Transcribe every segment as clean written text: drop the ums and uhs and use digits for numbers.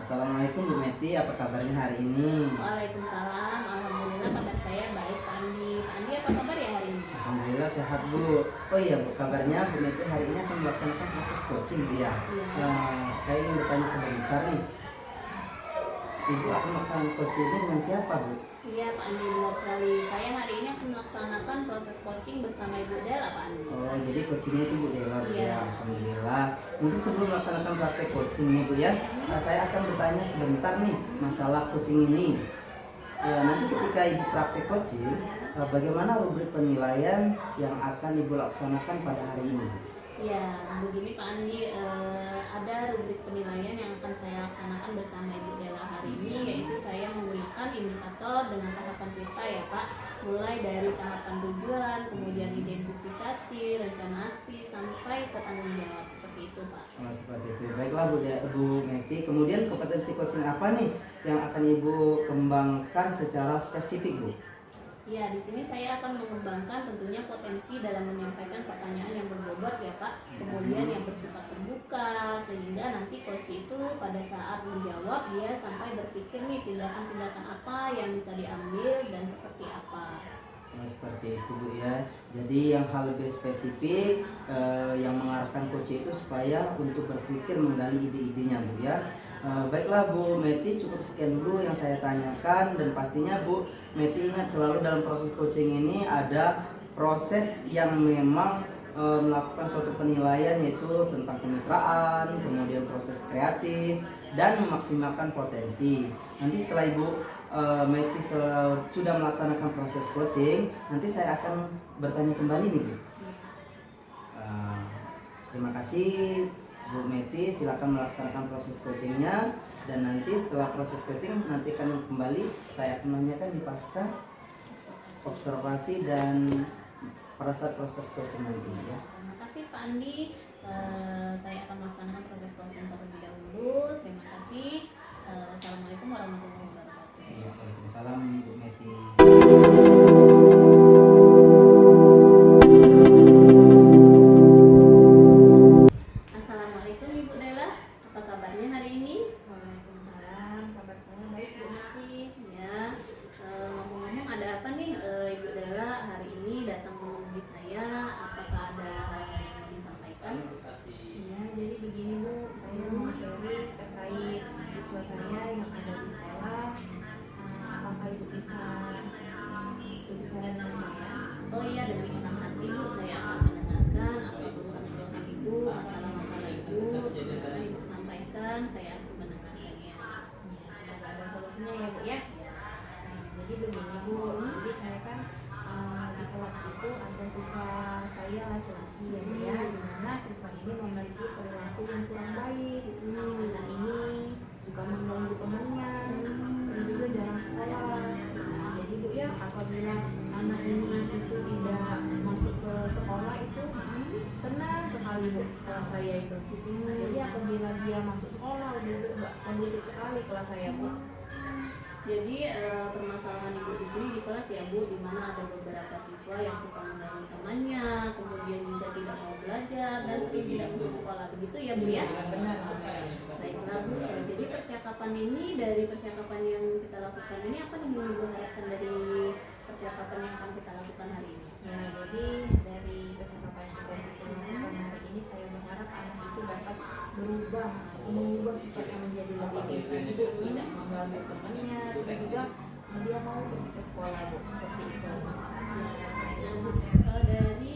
Assalamualaikum Bu Meti, apa kabarnya hari ini? Waalaikumsalam, alhamdulillah kabar saya baik Pak Andi. Pak Andi apa kabar ya hari ini? Alhamdulillah sehat Bu. Oh iya Bu, kabarnya Bu Meti hari ini akan melaksanakan proses coaching Bu ya. Iya. Saya ingin bertanya sebentar nih. Ibu akan melaksanakan coaching ini dengan siapa Bu? Iya Pak Andi, benar sekali. Saya hari ini akan melaksanakan proses coaching bersama Ibu Dela Pak Andi. Oh jadi coachingnya itu Bu Dela Bu Iya. ya. Alhamdulillah. Mungkin sebelum melaksanakan praktek coaching nih Bu ya, saya akan bertanya sebentar nih masalah coaching ini. Ya, nanti ketika Ibu praktek coaching, bagaimana rubrik penilaian yang akan Ibu laksanakan pada hari ini? Ya, begini Pak Andi, ada rubrik penilaian yang akan saya laksanakan bersama Ibu Dela hari ini, yaitu saya menggunakan indikator dengan tahapan kita ya Pak, mulai dari tahapan tujuan, kemudian identifikasi, rencana aksi, sampai ke tanggung jawab, seperti itu Pak. Oh, seperti itu. Baiklah Bu Meti. Kemudian kompetensi coaching apa nih yang akan Ibu kembangkan secara spesifik Bu? Ya, di sini saya akan mengembangkan tentunya potensi dalam menyampaikan pertanyaan yang berbobot ya Pak. Kemudian yang bersifat terbuka, sehingga nanti coach itu pada saat menjawab dia sampai berpikir nih tindakan-tindakan apa yang bisa diambil dan seperti apa. Nah, seperti itu Bu ya. Jadi yang hal lebih spesifik yang mengarahkan coach itu supaya untuk berpikir menggali ide-idenya Bu ya. Baiklah Bu Meti, cukup sekian dulu yang saya tanyakan, dan pastinya Bu Meti ingat selalu dalam proses coaching ini ada proses yang memang melakukan suatu penilaian, yaitu tentang kemitraan, kemudian proses kreatif dan memaksimalkan potensi. Nanti setelah Ibu Meti sudah melaksanakan proses coaching, nanti saya akan bertanya kembali nih Bu. Terima kasih Bu Meti, silakan melaksanakan proses coachingnya, dan nanti setelah proses coaching nanti akan kembali saya akan menanyakan di pasca observasi dan pada saat proses coaching nanti ya. Terima kasih Pak Andi. Saya akan melaksanakan proses coaching terlebih dahulu. Terima kasih. Assalamualaikum warahmatullahi wabarakatuh. Waalaikumsalam Bu Meti. Assalamualaikum Ibu Dela, apa kabarnya hari ini? Waalaikumsalam, kabar saya baik Bu Mesti. Ya, ngomong-ngomong ada apa nih Ibu Dela hari ini datang menemui saya? Apakah ada hal yang mau disampaikan? Iya, jadi begini Bu, saya mau sharing terkait siswa saya yang ada di sekolah. Apakah Ibu bisa berbicara dengan saya? Oh iya, dengan senang hati Bu, saya akan mendengarkan apa keluhan Ibu, masalah-masalah Ibu, yang Ibu sampaikan, saya akan mendengarkannya. Iya, semoga ada solusinya ya Bu ya. Jadi begini Bu, jadi saya kan di kelas itu ada siswa saya laki-laki ya Bu ya, dimana siswa ini memiliki perilaku yang kurang baik. Anak ini suka mengganggu temannya dan juga jarang sekolah. Jadi Bu ya, apabila anak ini itu tidak masuk ke sekolah itu tenang sekali Bu kelas saya itu. Jadi apabila dia masuk sekolah udah nggak kondusif sekali kelas saya Bu. Jadi permasalahan Ibu di sini di kelas ya Bu, di mana ada beberapa siswa yang suka mengganggu temannya, kemudian juga tidak mau belajar dan sering tidak masuk sekolah, begitu ya Bu ya? Benar. Baiklah Bu, jadi percakapan ini, dari percakapan yang kita lakukan ini, apa nih yang Ibu harapkan dari percakapan yang akan kita lakukan hari ini? Ya, jadi dari percakapan yang akan kita lakukan hari ini saya berharap anak itu dapat berubah, mengubah sifatnya menjadi lebih baik Bu, tidak mengganggu temannya, dan juga dia mau pergi ke sekolah Bu, seperti itu. Dari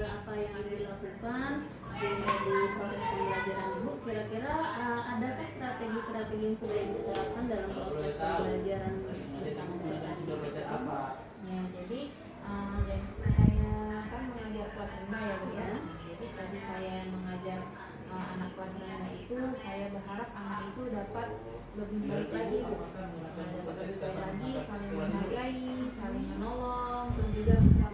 apa yang Ibu lakukan di proses pembelajaran Ibu, kira-kira adakah strategi-strategi yang sudah Ibu terapkan dalam proses pembelajaran bersama peserta didik? Ya, jadi saya kan mengajar kelas 5 ya Bu ya. tadi saya yang mengajar anak kelas rendah itu, saya berharap anak itu dapat lebih baik lagi Bu. Dapat lebih baik lagi, saling menghargai, saling menolong, dan juga bisa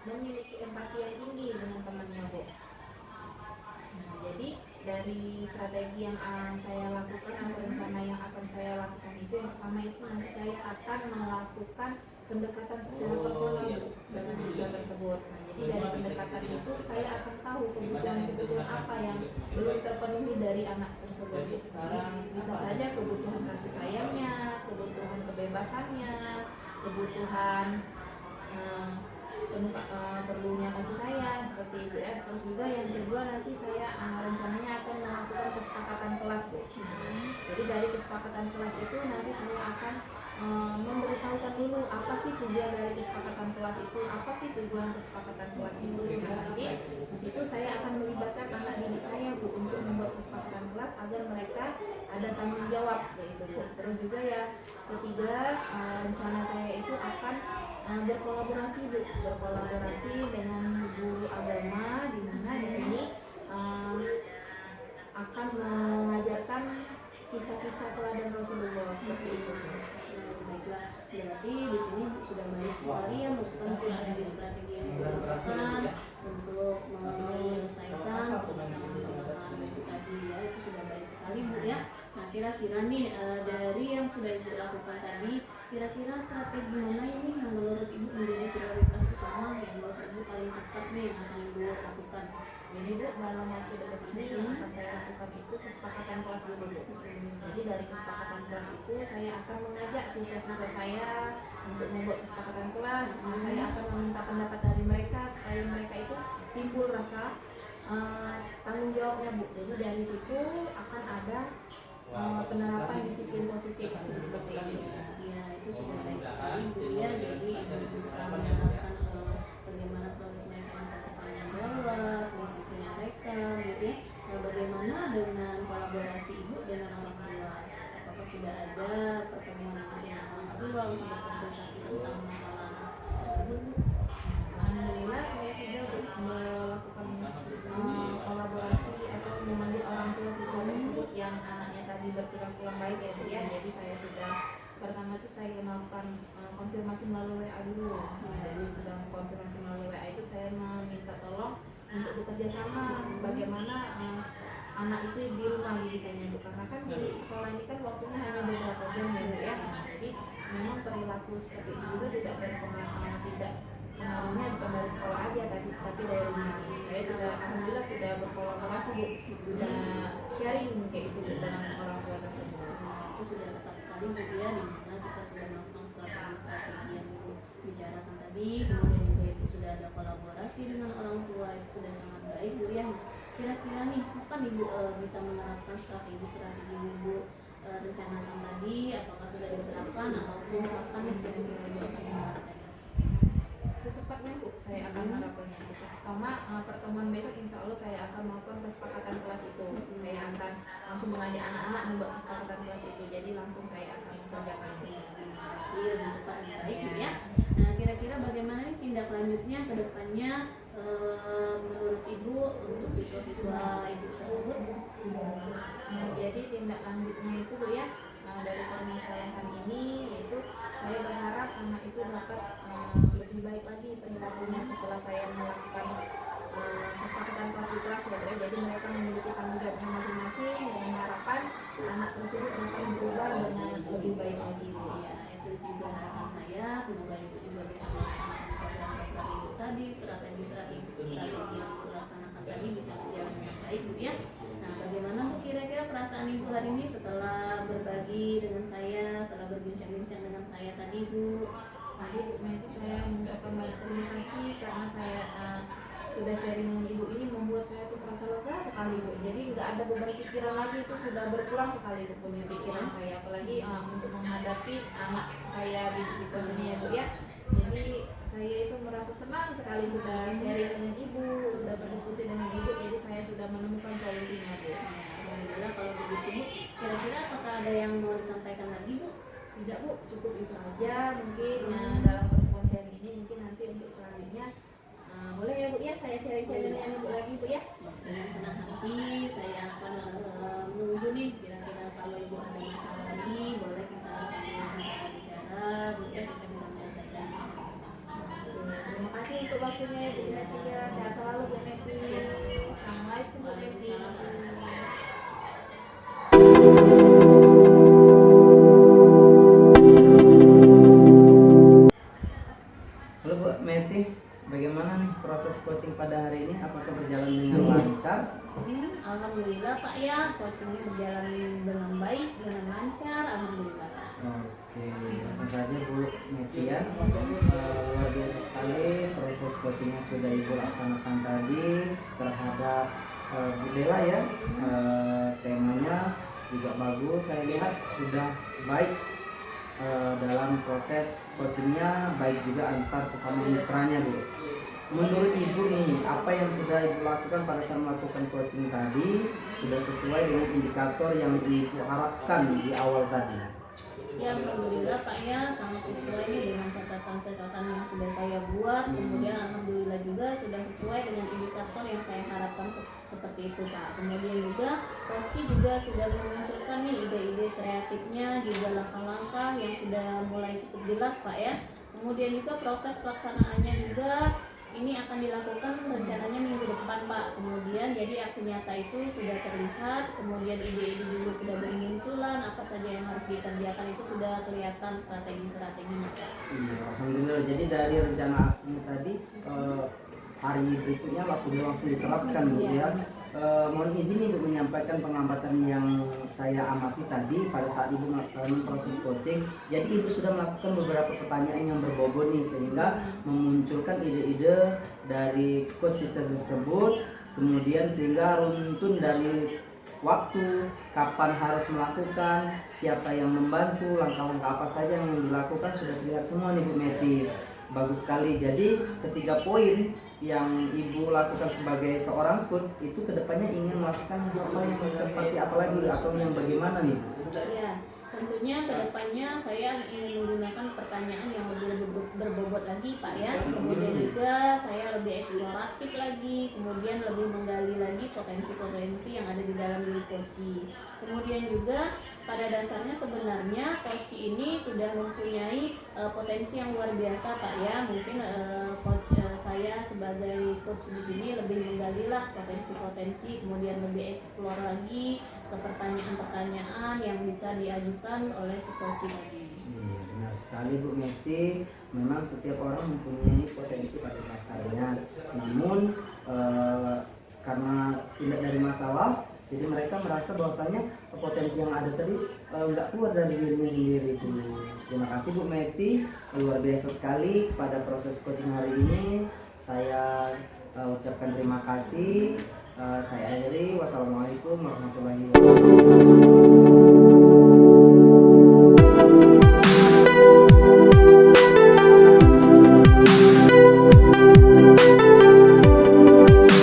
memiliki empati yang tinggi dengan temannya Bu. Nah, jadi dari strategi yang saya lakukan atau rencana yang akan saya lakukan itu, yang pertama itu nanti saya akan melakukan pendekatan secara personal Bu, dengan siswa tersebut. Nah, jadi dari pendekatan itu saya akan tahu kebutuhan-kebutuhan apa yang belum terpenuhi dari anak tersebut. Bisa saja kebutuhan kasih sayangnya, kebutuhan kebebasannya, kebutuhan perlunya kasih sayang seperti itu ya. Terus juga yang kedua nanti saya rencananya akan melakukan kesepakatan kelas Bu. Jadi dari kesepakatan kelas itu nanti saya akan memberitahukan dulu apa sih tujuan dari kesepakatan kelas itu, apa sih tujuan kesepakatan kelas itu. Jadi di situ saya akan melibatkan anak didik saya Bu untuk membuat kesepakatan kelas agar mereka ada tanggung jawab yaitu Bu. Terus juga ya ketiga, rencana saya itu akan berkolaborasi Bu, berkolaborasi dengan guru agama, di mana di sini akan mengajarkan kisah-kisah teladan Rasulullah seperti itu. Baiklah, berarti di sini sudah banyak sekali ya masukan strategi yang digunakan untuk menyelesaikan permasalahan itu tadi ya, itu sudah baik sekali Bu ya. Nah kira-kira nih dari yang sudah Ibu lakukan tadi, kira-kira strategi mana ini yang menurut Ibu menjadi prioritas utama yang menurut Ibu paling tepat nih yang akan Ibu lakukan? Jadi Bu, dalam waktu dekat ini yang akan saya lakukan itu kesepakatan kelas dulu Bu. Jadi dari kesepakatan kelas itu saya akan mengajak siswa-siswa saya untuk membuat kesepakatan kelas. Saya akan meminta pendapat dari mereka supaya mereka itu timbul rasa tanggung jawabnya Bu. Jadi dari situ akan ada penerapan disiplin positif seperti itu. Ya itu sudah baik sekali Bu ya. Jadi Ibu bisa menerapkan bagaimana proses mereka bisa bertanggung jawab, disiplin mereka gitu ya. Nah, bagaimana dengan kolaborasi Ibu dengan orang tua? Apakah sudah ada pertemuan dengan orang tua untuk berkonsultasi tentang masalah tersebut Bu? Alhamdulillah saya sudah melakukan kolaborasi atau memanggil orang tua siswa tersebut yang anaknya tadi berkurang baik ya Bu ya. Jadi saya sudah pertama itu saya melakukan konfirmasi melalui WA dulu. Jadi sedang konfirmasi melalui WA itu saya meminta tolong untuk bekerja sama bagaimana anak itu di rumah didikannya Bu, karena kan di sekolah ini kan waktunya hanya beberapa jam ya Bu ya. Jadi memang perilaku seperti itu juga tidak berpengaruh, tidak pengaruhnya bukan dari sekolah aja tapi dari rumah. Saya sudah alhamdulillah sudah berkolaborasi Bu, sudah sharing kayak itu Bu dengan orang tua tersebut. Itu sudah tepat sekali Bu ya, dimana kita sudah melakukan strategi yang Ibu bicarakan tadi, kemudian juga itu sudah ada kolaborasi dengan orang tua, itu sudah sangat baik Bu ya. Kira-kira nih kapan Ibu bisa menerapkan strategi yang Ibu rencanakan tadi, apakah sudah diterapkan ataupun kapan nih yang Ibu akan menerapkannya? Secepatnya Bu, saya akan menerapkannya. Pertama pertemuan besok insya Allah saya akan melakukan kesepakatan kelas itu. Saya akan langsung mengajak anak-anak membuat kesepakatan kelas itu. Jadi langsung saya akan mengerjakannya. Iya, lebih cepat lebih baik Bu ya. Nah kira-kira bagaimana nih tindak lanjutnya ke depannya menurut Ibu untuk siswa-siswa Ibu tersebut? Jadi tindak lanjutnya itu Bu ya, dari permasalahan ini yaitu saya berharap anak itu dapat lebih baik lagi perilakunya setelah saya melakukan kesepakatan kelas di kelas ya Bu ya. Jadi mereka memiliki tanggung jawabnya masing-masing dengan harapan anak tersebut akan berubah dengan lebih baik lagi Bu ya. Itu juga harapan saya, semoga Ibu juga bisa melaksanakan program-program Ibu tadi, strategi yang Ibu laksanakan tadi bisa berjalan dengan baik Bu ya. Nah bagaimana Bu kira-kira perasaan Ibu hari ini setelah berbagi dengan saya, setelah berbincang-bincang dengan saya tadi Bu? Tadi Bu Meti saya mengucapkan banyak terima kasih karena saya sudah sharing dengan Ibu ini membuat saya tuh merasa lega sekali Bu. Jadi nggak ada beban pikiran lagi, itu sudah berkurang sekali Bu punya pikiran saya, apalagi untuk menghadapi anak saya di kelas ini ya Bu ya. Jadi saya itu merasa senang sekali sudah sharing dengan Ibu, sudah berdiskusi dengan Ibu, jadi saya sudah menemukan solusinya Bu. Alhamdulillah kalau begitu Bu. Kira-kira apakah ada yang mau disampaikan lagi Bu? Tidak Bu, cukup itu aja mungkin dalam pertemuan sharing ini. Mungkin nanti untuk selanjutnya boleh ya Bu ya, saya sharing dengan Ibu lagi Bu ya. dengan senang hati saya akan menunggu nih kira-kira kalau ibu ada masalah lagi boleh kita sambil bicara Bu ya, kita bisa menyelesaikan bersama-sama. Terima kasih untuk waktunya Ibu Neti ya. Sehat selalu Bu Neti. Assalamualaikum Bu Neti. Halo Bu Meti, bagaimana nih proses coaching pada hari ini? Apakah berjalan dengan lancar? Alhamdulillah Pak ya, coachingnya berjalan dengan baik, dengan lancar, alhamdulillah Pak. Oke, langsung saja Bu Meti ya. Luar biasa sekali proses coaching yang sudah Ibu laksanakan tadi terhadap Bu Dela ya. Temanya juga bagus, saya lihat sudah baik dalam proses coachingnya, baik juga antar sesama mitranya Bu. Menurut Ibu nih, apa yang sudah Ibu lakukan pada saat melakukan coaching tadi sudah sesuai dengan indikator yang Ibu harapkan di awal tadi? Ya alhamdulillah Pak ya, sangat sesuai nih dengan catatan-catatan yang sudah saya buat. Kemudian alhamdulillah juga sudah sesuai dengan indikator yang saya harapkan seperti itu Pak. Kemudian juga coach juga sudah memunculkan nih ide-ide kreatifnya, juga langkah-langkah yang sudah mulai cukup jelas Pak ya. Kemudian juga proses pelaksanaannya juga ini akan dilakukan rencananya minggu depan Pak. Kemudian jadi aksi nyata itu sudah terlihat, kemudian ide-ide juga sudah bermunculan, apa saja yang harus dikerjakan itu sudah kelihatan strategi-strateginya Pak. Iya, alhamdulillah. Jadi dari rencana aksinya tadi hari berikutnya sudah langsung diterapkan Bu ya. Mohon izin nih Bu menyampaikan pengamatan yang saya amati tadi pada saat Ibu melaksanakan proses coaching. Jadi Ibu sudah melakukan beberapa pertanyaan yang berbobot nih sehingga memunculkan ide-ide dari coach tersebut. Kemudian sehingga runtun dari waktu, kapan harus melakukan, siapa yang membantu, langkah-langkah apa saja yang dilakukan sudah terlihat semua nih Bu Meti. Bagus sekali. Jadi ketiga poin yang Ibu lakukan sebagai seorang coach itu kedepannya ingin melakukan hal yang seperti apa lagi atau yang bagaimana nih Bu? Ya, tentunya kedepannya saya ingin menggunakan pertanyaan yang lebih berbobot lagi Pak ya. Kemudian juga saya lebih eksploratif lagi, kemudian lebih menggali lagi potensi-potensi yang ada di dalam diri coach. Kemudian juga pada dasarnya sebenarnya coach ini sudah mempunyai potensi yang luar biasa Pak ya. Mungkin saya sebagai coach di sini lebih menggalilah potensi-potensi, kemudian lebih eksplor lagi ke pertanyaan-pertanyaan yang bisa diajukan oleh si coach tadi. Iya, benar sekali Bu Meti. Memang setiap orang mempunyai potensi pada dasarnya. Namun karena tidak dari masalah, jadi mereka merasa bahwasanya potensi yang ada tadi nggak keluar dari dirinya sendiri itu. Terima kasih Bu Meti, luar biasa sekali pada proses coaching hari ini. Saya ucapkan terima kasih. Saya akhiri. Wassalamualaikum warahmatullahi wabarakatuh.